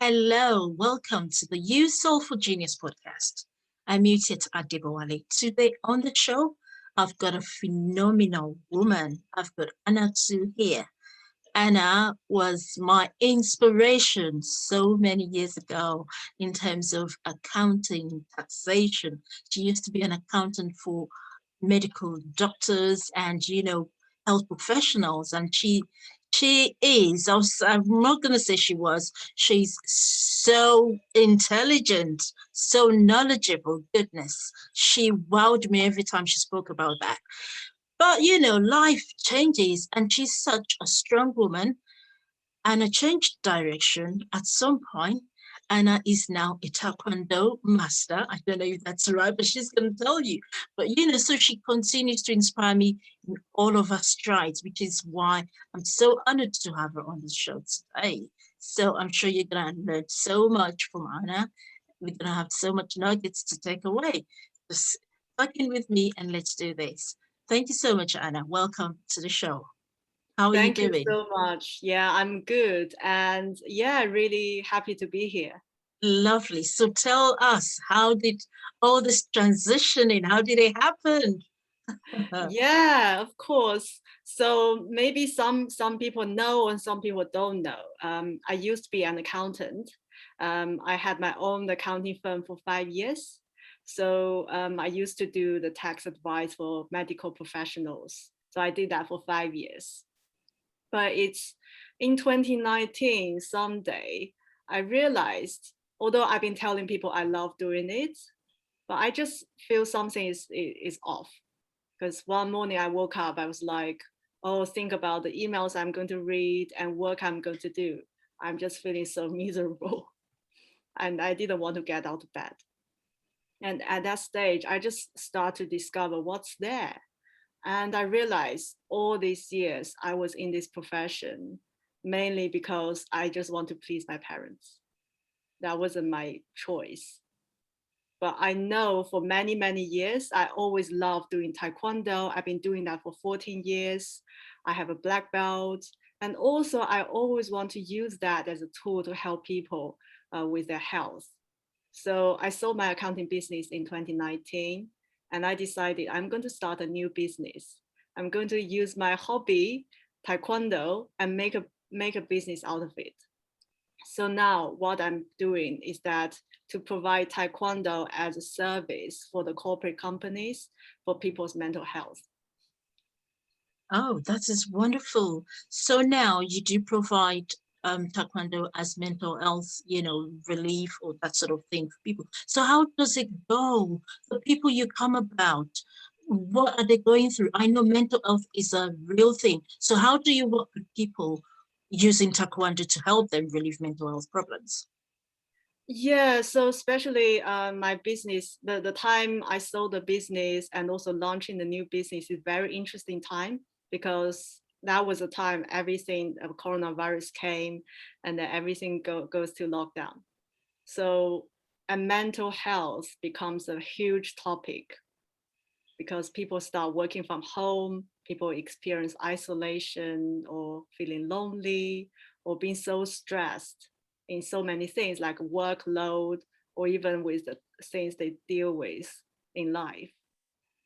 Hello, welcome to the You Soulful Genius Podcast. I'm Mutit Adibawale. Today on the show, I've got a phenomenal woman. I've got Anna Too here. Anna was my inspiration so many years ago in terms of accounting, taxation. She used to be an accountant for medical doctors and health professionals, and she is I'm not going to say she's so intelligent, so knowledgeable. Goodness, she wowed me every time she spoke about that. But life changes, and she's such a strong woman. And I changed direction at some point. Anna is now a Taekwondo master. I don't know if that's right, but she's going to tell you. But, so she continues to inspire me in all of her strides, which is why I'm so honored to have her on the show today. So I'm sure you're going to learn so much from Anna. We're going to have so much nuggets to take away. Just plug in with me and let's do this. Thank you so much, Anna. Welcome to the show. How are you Thank you doing? so much. Yeah, I'm good. And yeah, really happy to be here. Lovely. So tell us, how did all this transitioning, how did it happen? Yeah, of course. So maybe some people know and some people don't know. I used to be an accountant. I had my own accounting firm for 5 years. So I used to do the tax advice for medical professionals. So I did that for 5 years. But it's in 2019, someday, I realized, although I've been telling people I love doing it, but I just feel something is off. Because one morning I woke up, I was like, oh, think about the emails I'm going to read and work I'm going to do. I'm just feeling so miserable. And I didn't want to get out of bed. And at that stage, I just start to discover what's there. And I realized all these years I was in this profession mainly because I just want to please my parents. That wasn't my choice. But I know for many, many years, I always loved doing Taekwondo. I've been doing that for 14 years. I have a black belt. And also, I always want to use that as a tool to help people with their health. So I sold my accounting business in 2019, and I decided I'm going to start a new business. I'm going to use my hobby, Taekwondo, and make a business out of it. So now what I'm doing is that to provide Taekwondo as a service for the corporate companies for people's mental health. Oh, that is wonderful. So now you do provide Taekwondo as mental health, relief or that sort of thing for people. So how does it go? The people you come about, what are they going through? I know mental health is a real thing. So how do you work with people using Taekwondo to help them relieve mental health problems? Yeah, so especially my business, the time I sold the business and also launching the new business is very interesting time because that was the time everything coronavirus came and then everything goes to lockdown. So and mental health becomes a huge topic because people start working from home, people experience isolation or feeling lonely or being so stressed in so many things like workload or even with the things they deal with in life.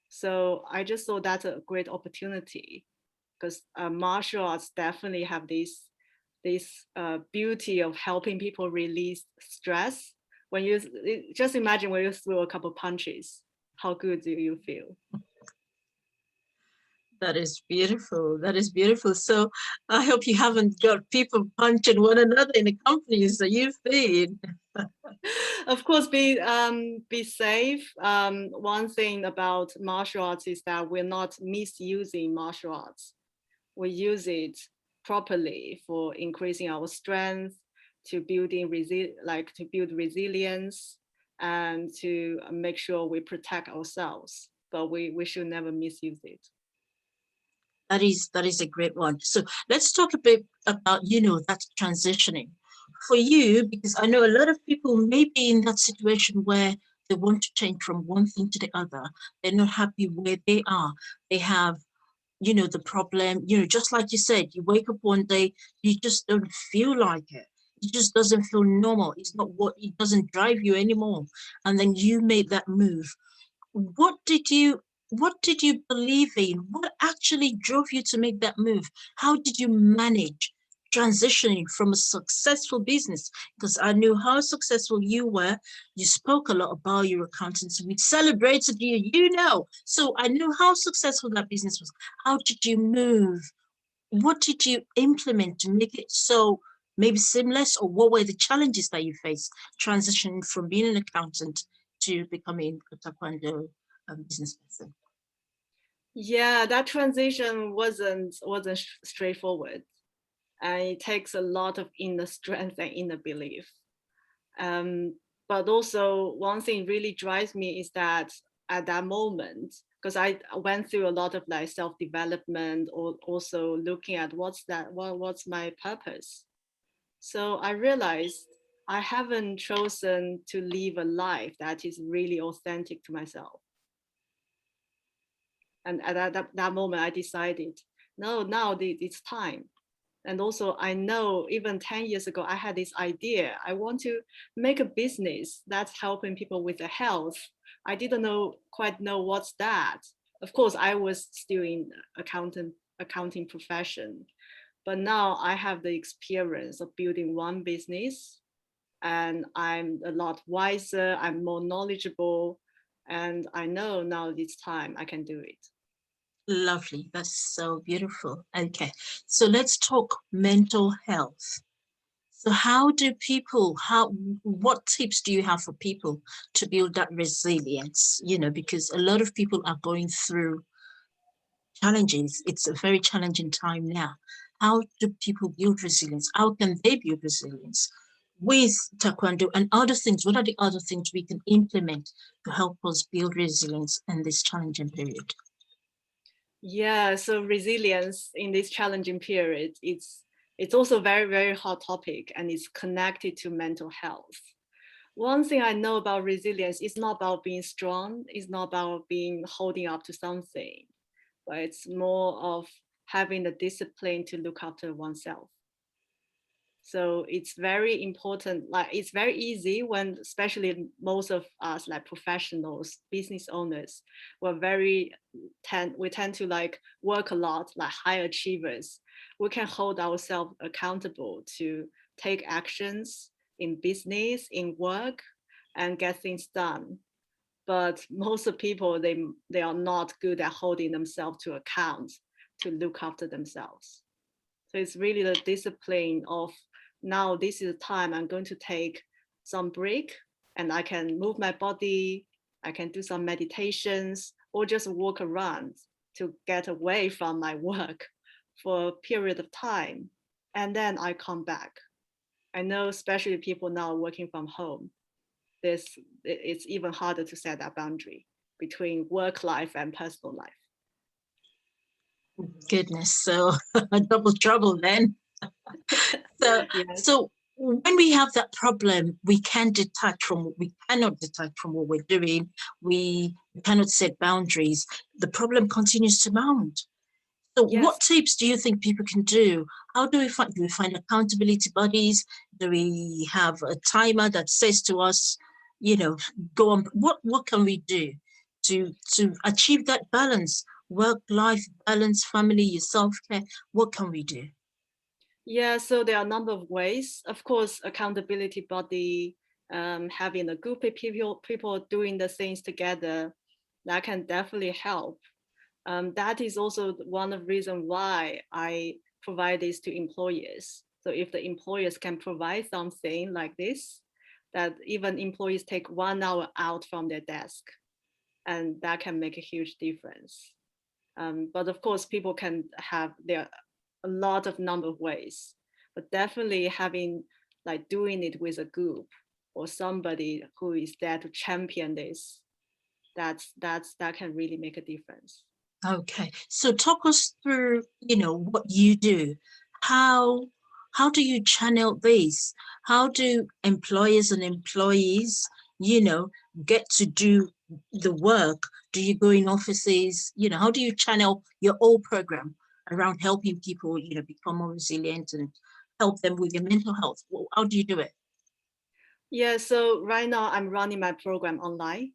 So I just saw that's a great opportunity because martial arts definitely have this beauty of helping people release stress. When you just imagine when you throw a couple punches, how good do you feel? That is beautiful. That is beautiful. So I hope you haven't got people punching one another in the companies that you've been. Of course, be safe. One thing about martial arts is that we're not misusing martial arts. We use it properly for increasing our strength, to to build resilience, and to make sure we protect ourselves. But we should never misuse it. That is a great one. So let's talk a bit about, that transitioning for you, because I know a lot of people may be in that situation where they want to change from one thing to the other. They're not happy where they are. They have, the problem, just like you said, you wake up one day, you just don't feel like it. it just doesn't feel normal. It's not what, it doesn't drive you anymore. And then you made that move. What did you believe in? What actually drove you to make that move? How did you manage transitioning from a successful business? Because I knew how successful you were. You spoke a lot about your accountancy. We celebrated you, So I knew how successful that business was. How did you move? What did you implement to make it so maybe seamless, or what were the challenges that you faced transitioning from being an accountant to becoming a Taekwondo business person? Yeah, that transition wasn't straightforward, and it takes a lot of inner strength and inner belief. But also, one thing really drives me is that at that moment, because I went through a lot of like self-development, or also looking at what's my purpose. So I realized I haven't chosen to live a life that is really authentic to myself. And at that moment, I decided, no, now it's time. And also, I know even 10 years ago, I had this idea. I want to make a business that's helping people with their health. I didn't quite know what's that. Of course, I was still in accounting profession, but now I have the experience of building one business, and I'm a lot wiser, I'm more knowledgeable, and I know now it's time I can do it. Lovely. That's so beautiful. Okay. So let's talk mental health. So what tips do you have for people to build that resilience? Because a lot of people are going through challenges. It's a very challenging time now. How do people build resilience? How can they build resilience with Taekwondo and other things? What are the other things we can implement to help us build resilience in this challenging period? Yeah, so resilience in this challenging period, it's also very, very hot topic, and it's connected to mental health. One thing I know about resilience is not about being strong, it's not about being holding up to something, but it's more of having the discipline to look after oneself. So it's very important, like it's very easy when, especially most of us like professionals, business owners, we tend to like work a lot, like high achievers. We can hold ourselves accountable to take actions in business, in work, and get things done. But most of people, they are not good at holding themselves to account to look after themselves. So it's really the discipline of, now this is the time I'm going to take some break, and I can move my body, I can do some meditations, or just walk around to get away from my work for a period of time. And then I come back. I know especially people now working from home, it's even harder to set that boundary between work life and personal life. Goodness, so double trouble then. So, Yes. so when we have that problem, we cannot detach from what we're doing. We cannot set boundaries. The problem continues to mount. So Yes. what tips do you think people can do? How do we find accountability buddies? Do we have a timer that says to us, go on? What can we do to achieve that balance, work-life balance, family, your self-care? What can we do? Yeah, so there are a number of ways. Of course, accountability body, having a group of people doing the things together, that can definitely help. That is also one of the reasons why I provide this to employers. So if the employers can provide something like this, that even employees take 1 hour out from their desk, and that can make a huge difference. But of course, people can have there a lot of number of ways, but definitely having like doing it with a group or somebody who is there to champion this, that can really make a difference. Okay, so talk us through, what you do. How how do you channel this? How do employers and employees, get to do the work? Do you go in offices? How do you channel your whole program around helping people, become more resilient and help them with their mental health? How do you do it? Yeah, so right now I'm running my program online.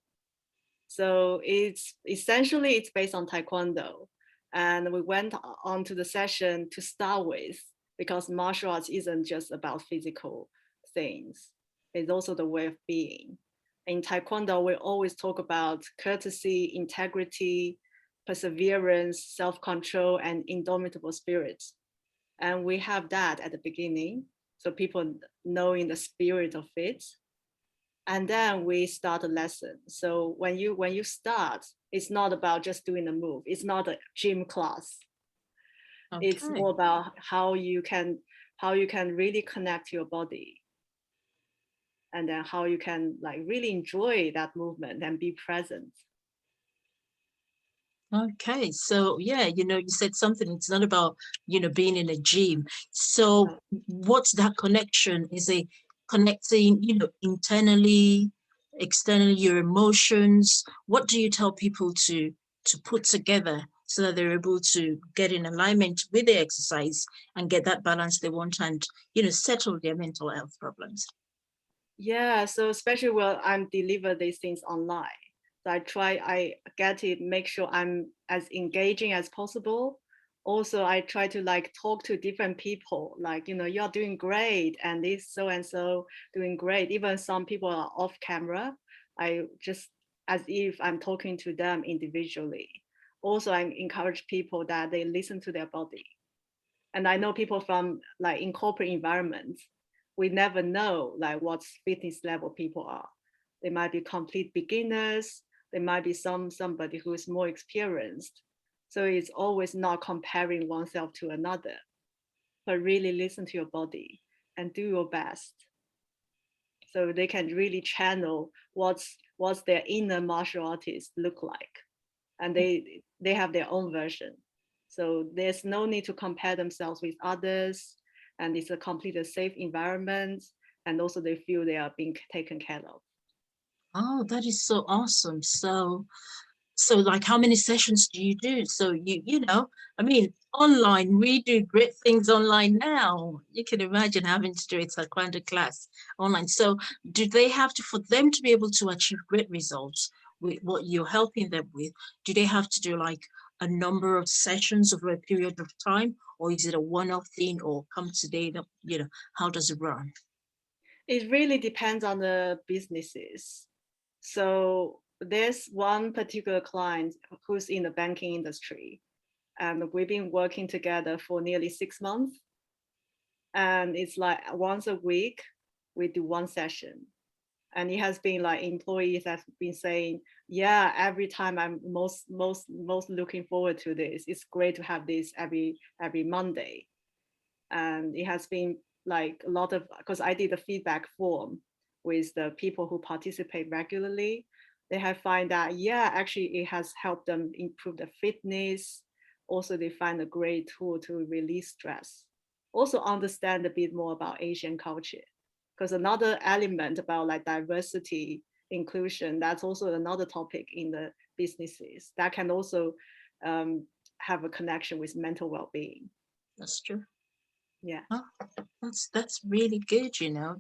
So it's essentially it's based on Taekwondo. And we went on to the session to start with, because martial arts isn't just about physical things. It's also the way of being. In Taekwondo, we always talk about courtesy, integrity, perseverance, self-control, and indomitable spirits. And we have that at the beginning, so people knowing the spirit of it. And then we start a lesson. So when you start, it's not about just doing a move. It's not a gym class. It's Okay. more about how you can really connect your body, and then how you can like really enjoy that movement and be present. Okay, so yeah, you said something. It's not about, being in a gym. So what's that connection? Is it connecting, internally, externally, your emotions? What do you tell people to put together so that they're able to get in alignment with the exercise and get that balance they want and, settle their mental health problems? Yeah, so especially when I'm deliver these things online. So I get it, make sure I'm as engaging as possible. Also, I try to like talk to different people, like, you're doing great, and this so and so doing great. Even some people are off camera. I just as if I'm talking to them individually. Also, I encourage people that they listen to their body. And I know people from like in corporate environments, we never know like what fitness level people are. They might be complete beginners. They might be somebody who is more experienced. So it's always not comparing oneself to another, but really listen to your body and do your best. So they can really channel what's their inner martial artist look like, and they have their own version. So there's no need to compare themselves with others, and it's a completely safe environment, and also they feel they are being taken care of. Oh, that is so awesome. So like how many sessions do you do? So I mean, online, we do great things online now. You can imagine having to do a taekwondo class online. So do they have to, for them to be able to achieve great results with what you're helping them with, do they have to do like a number of sessions over a period of time? Or is it a one-off thing, or come today, how does it run? It really depends on the businesses. So there's one particular client who's in the banking industry, and we've been working together for nearly 6 months. And it's like once a week, we do one session. And it has been like employees have been saying, yeah, every time I'm most looking forward to this. It's great to have this every Monday. And it has been like a lot of, because I did a feedback form with the people who participate regularly. They have find that, yeah, actually it has helped them improve their fitness. Also, they find a great tool to release stress. Also understand a bit more about Asian culture, because another element about like diversity, inclusion, that's also another topic in the businesses that can also have a connection with mental well-being. That's true. Yeah. Oh, that's really good,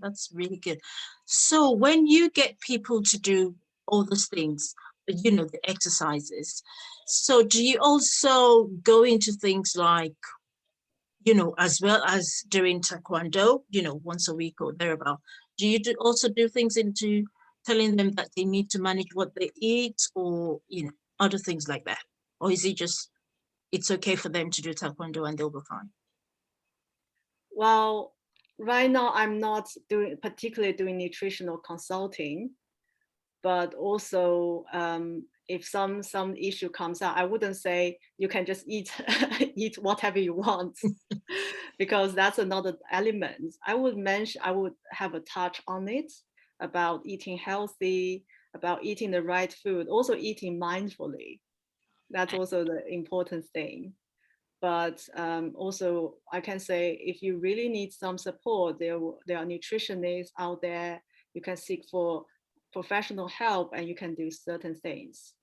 that's really good. So when you get people to do all those things, the exercises, so do you also go into things like, as well as doing taekwondo, once a week or thereabout, do you also do things into telling them that they need to manage what they eat, or, other things like that? Or is it just, it's okay for them to do taekwondo and they'll be fine? Well, right now I'm not particularly doing nutritional consulting, but also if some issue comes out, I wouldn't say you can just eat eat whatever you want, because that's another element. I would have a touch on it about eating healthy, about eating the right food, also eating mindfully. That's also the important thing. But also I can say if you really need some support, there are nutritionists out there. You can seek for professional help and you can do certain things,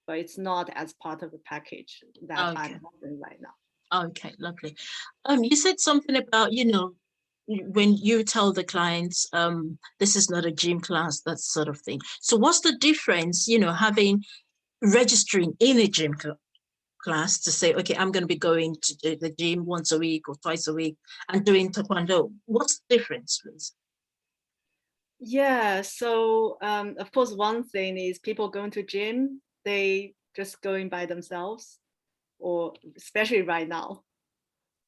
but it's not as part of the package that Okay. I'm offering right now. Okay, lovely. You said something about, when you tell the clients, this is not a gym class, that sort of thing. So what's the difference, having registering in a gym class to say, okay, I'm going to be going to the gym once a week or twice a week and doing Taekwondo? What's the difference, please? Yeah, so of course, one thing is people going to gym, they just going by themselves, or especially right now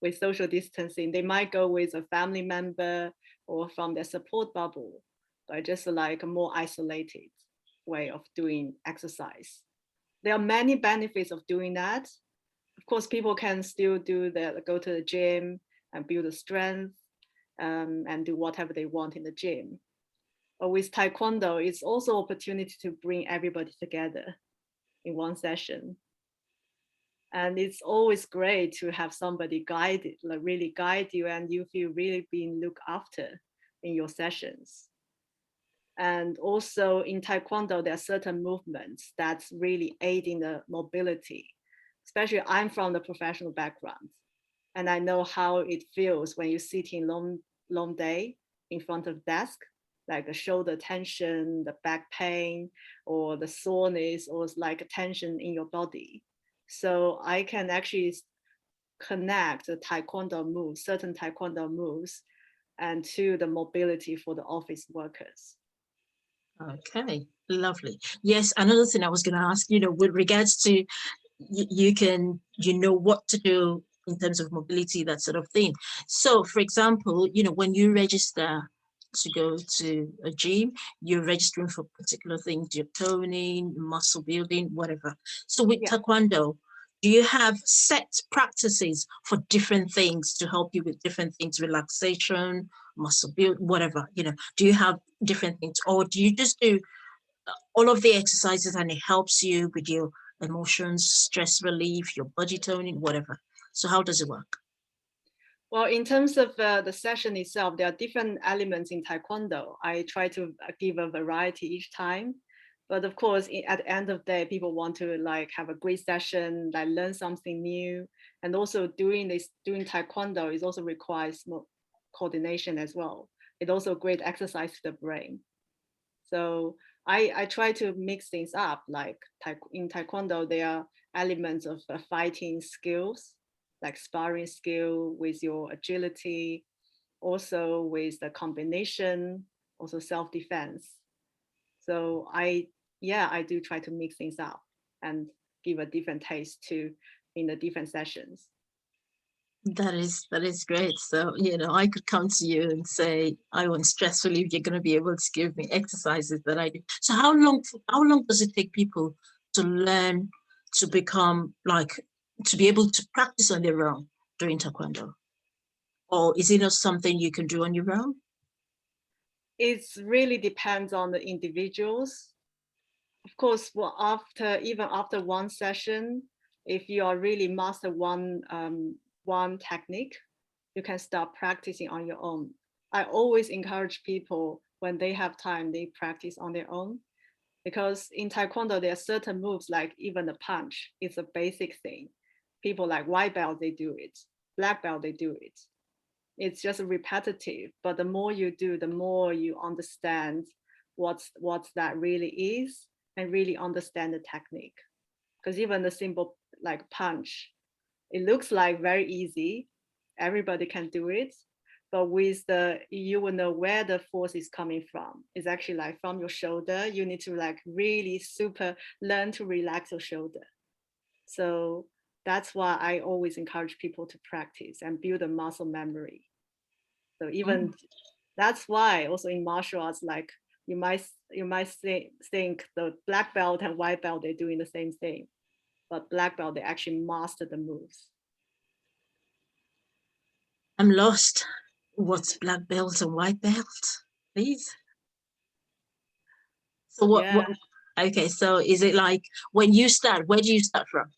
with social distancing, they might go with a family member or from their support bubble, but just like a more isolated way of doing exercise. There are many benefits of doing that. Of course, people can still go to the gym and build the strength, and do whatever they want in the gym. But with Taekwondo, it's also opportunity to bring everybody together in one session. And it's always great to have somebody really guide you, and you feel really being looked after in your sessions. And also in Taekwondo, there are certain movements that's really aiding the mobility. Especially I'm from the professional background, and I know how it feels when you sit in long day in front of desk, like the shoulder tension, the back pain, or the soreness, or like a tension in your body. So I can actually connect the Taekwondo moves, certain Taekwondo moves, and to the mobility for the office workers. Okay, lovely. Yes, another thing I was going to ask, with regards to you can, what to do in terms of mobility, that sort of thing. So, for example, when you register to go to a gym, you're registering for particular things, your toning, muscle building, whatever. So with Taekwondo, do you have set practices for different things to help you with different things, relaxation, muscle build, whatever, do you have different things, or do you just do all of the exercises and it helps you with your emotions, stress relief, your body toning, whatever? So how does it work? Well, in terms of the session itself, there are different elements in Taekwondo. I try to give a variety each time. But of course, at the end of the day, people want to like have a great session, like learn something new. And also doing Taekwondo is also requires more coordination as well. It's also great exercise to the brain. So I try to mix things up. Like in Taekwondo, there are elements of fighting skills, like sparring skill with your agility, also with the combination, also self-defense. So I do try to mix things up and give a different taste to in the different sessions. That is great. So, I could come to you and say, I want stress relief. You're going to be able to give me exercises that I do. So how long does it take people to learn to become to be able to practice on their own doing Taekwondo? Or is it not something you can do on your own? It really depends on the individuals. Of course, well, even after one session, if you are really master one technique, you can start practicing on your own. I always encourage people when they have time, they practice on their own, because in Taekwondo there are certain moves, like even the punch is a basic thing. People like white belt, they do it. Black belt, they do it. It's just repetitive, but the more you do, the more you understand what that really is, and really understand the technique. Because even the simple like punch, it looks like very easy, everybody can do it, but you will know where the force is coming from. It's actually like from your shoulder. You need to like really super learn to relax your shoulder. So that's why I always encourage people to practice and build a muscle memory. So even that's why also in martial arts, like you might think the black belt and white belt, they're doing the same thing, but black belt, they actually master the moves. I'm lost. What's black belt and white belt, please? So what, okay, so is it like when you start, where do you start from?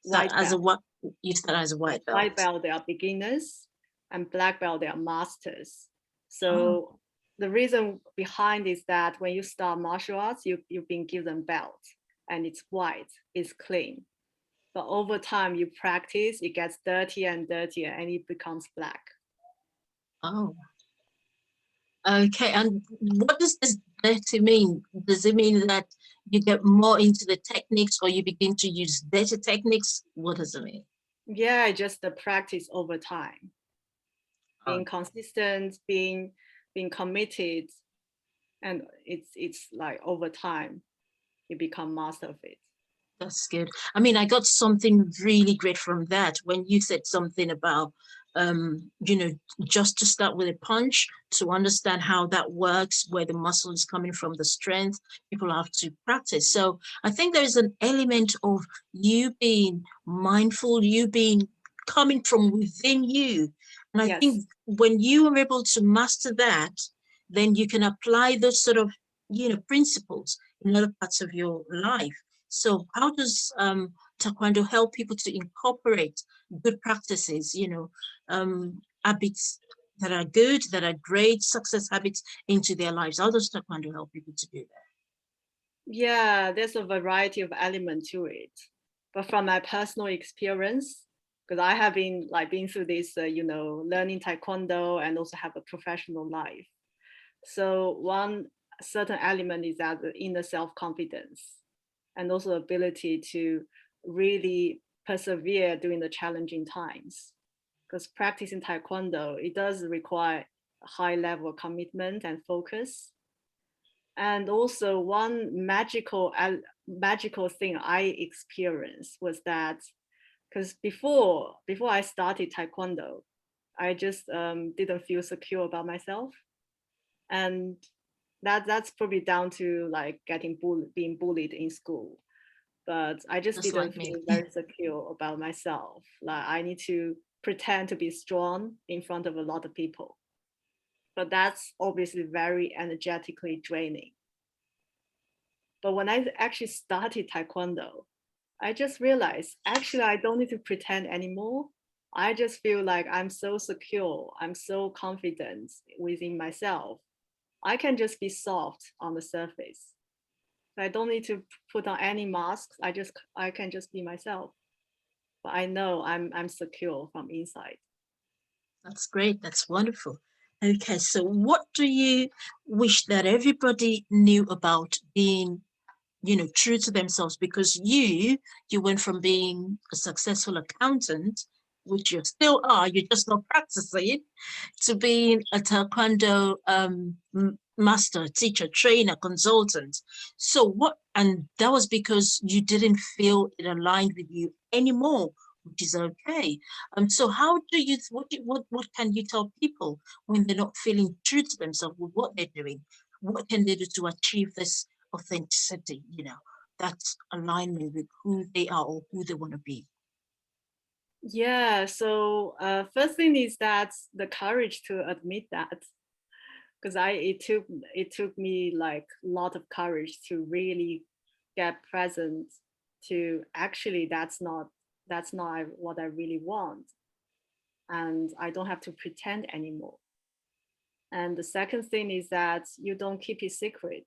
Start White as a belt. what? You start as a white belt. White belt, they are beginners, and black belt, they are masters. Oh, So the reason behind is that when you start martial arts, you've been given belt, and it's white, it's clean. But over time, you practice, it gets dirtier and dirtier, and it becomes black. Oh, okay. And what does this better mean? Does it mean that you get more into the techniques or you begin to use better techniques? What does it mean? Yeah, just the practice over time, Oh, being consistent, being committed, and it's like over time you become master of it. that's good. I mean, I got something really great from that when you said something about, you know, just to start with a punch, to understand how that works, where the muscle is coming from, the strength, people have to practice. So I think there's an element of you being mindful, you being coming from within you. And I Yes. think when you are able to master that, then you can apply those sort of, principles in other parts of your life. So how does Taekwondo help people to incorporate good practices, habits that are good, that are great, success habits into their lives? How does Taekwondo help people to do that? Yeah, there's a variety of element to it. But from my personal experience, because I have been through this, learning Taekwondo and also have a professional life. So one certain element is that the inner self-confidence and also ability to really persevere during the challenging times. Because practicing Taekwondo, it does require a high level of commitment and focus. And also one magical thing I experienced was that because before I started Taekwondo, I just didn't feel secure about myself, and that's probably down to like being bullied in school. But I just Just didn't like me. feel very secure about myself. Like I need to pretend to be strong in front of a lot of people. But that's obviously very energetically draining. But when I actually started Taekwondo, I just realized actually I don't need to pretend anymore. I just feel like I'm so secure, I'm so confident within myself. I can just be soft on the surface. I don't need to put on any masks. I can just be myself. But I know I'm secure from inside. That's great. That's wonderful. Okay, so what do you wish that everybody knew about being, true to themselves? Because you went from being a successful accountant, which you still are, you're just not practicing, to being a Taekwondo master, teacher, trainer, consultant. So what? And that was because you didn't feel it aligned with you anymore, which is okay. So how do you? What can you tell people when they're not feeling true to themselves with what they're doing? What can they do to achieve this authenticity? That alignment with who they are or who they want to be. Yeah. So first thing is that the courage to admit that, because it took me like a lot of courage to really get present to actually that's not what I really want, and I don't have to pretend anymore. And the second thing is that you don't keep it secret.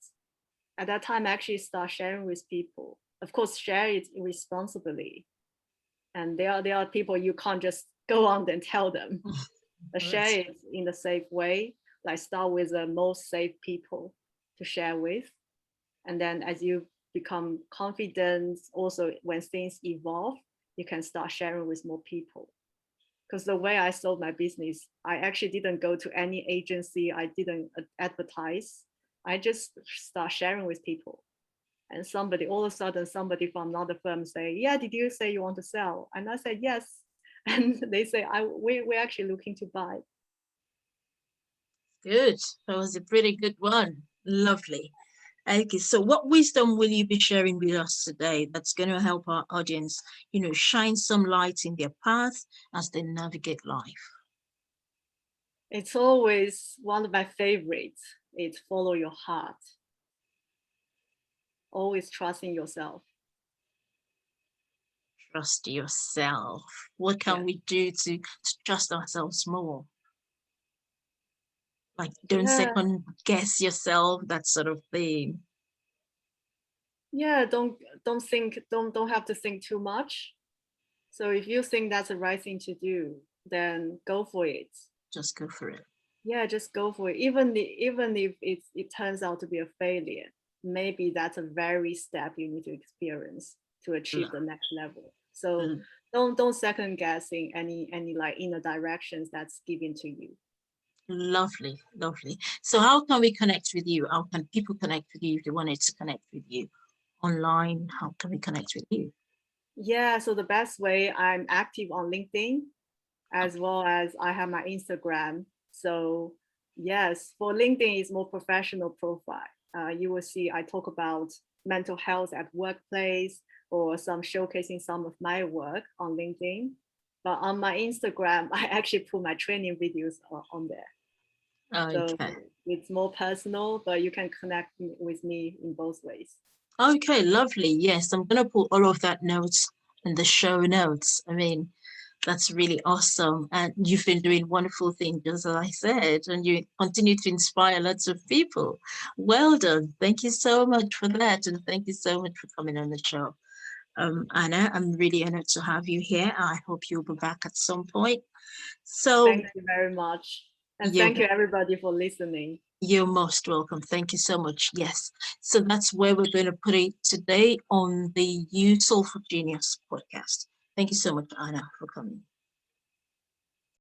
At that time, actually start sharing with people. Of course, share it responsibly. And there are people you can't just go on and tell them, but share That's it in a safe way. Like start with the most safe people to share with, and then as you become confident, also when things evolve, you can start sharing with more people. Because the way I sold my business, I actually didn't go to any agency, I didn't advertise. I just start sharing with people. And somebody, all of a sudden, somebody from another firm say, "Yeah, did you say you want to sell?" And I said, "Yes." And they say, we're actually looking to buy. good. That was a pretty good one. Lovely. Okay, so what wisdom will you be sharing with us today that's going to help our audience, shine some light in their path as they navigate life? It's always one of my favorites. It's follow your heart. Always trust in yourself. Trust yourself. What Yeah. can we do to trust ourselves more? Like, don't Yeah. second guess yourself, that sort of thing. Yeah. Don't think, don't have to think too much. So if you think that's the right thing to do, then go for it. Just go for it. Yeah, just go for it. Even if it turns out to be a failure, maybe that's a very step you need to experience to achieve the next level. So Lo- don't second guessing any like inner directions that's given to you. Lovely, lovely. So how can we connect with you? How can people connect with you if they wanted to connect with you online? How can we connect with you? Yeah, so the best way, I'm active on LinkedIn as Okay. well as I have my Instagram. So yes, for LinkedIn is more professional profile. You will see I talk about mental health at workplace or some showcasing some of my work on LinkedIn. But on my Instagram, I actually put my training videos on there. So Okay. it's more personal, but you can connect with me in both ways. Okay, lovely. Yes, I'm going to put all of that notes in the show notes. I mean, that's really awesome. And you've been doing wonderful things, just as I said, and you continue to inspire lots of people. Well done. Thank you so much for that. And thank you so much for coming on the show. Anna, I'm really honored to have you here. I hope you'll be back at some point. So Thank you very much. And you're thank you everybody for listening. You're most welcome. Thank you so much. Yes. So that's where we're going to put it today on the You Soulful Genius podcast. Thank you so much, Anna, for coming.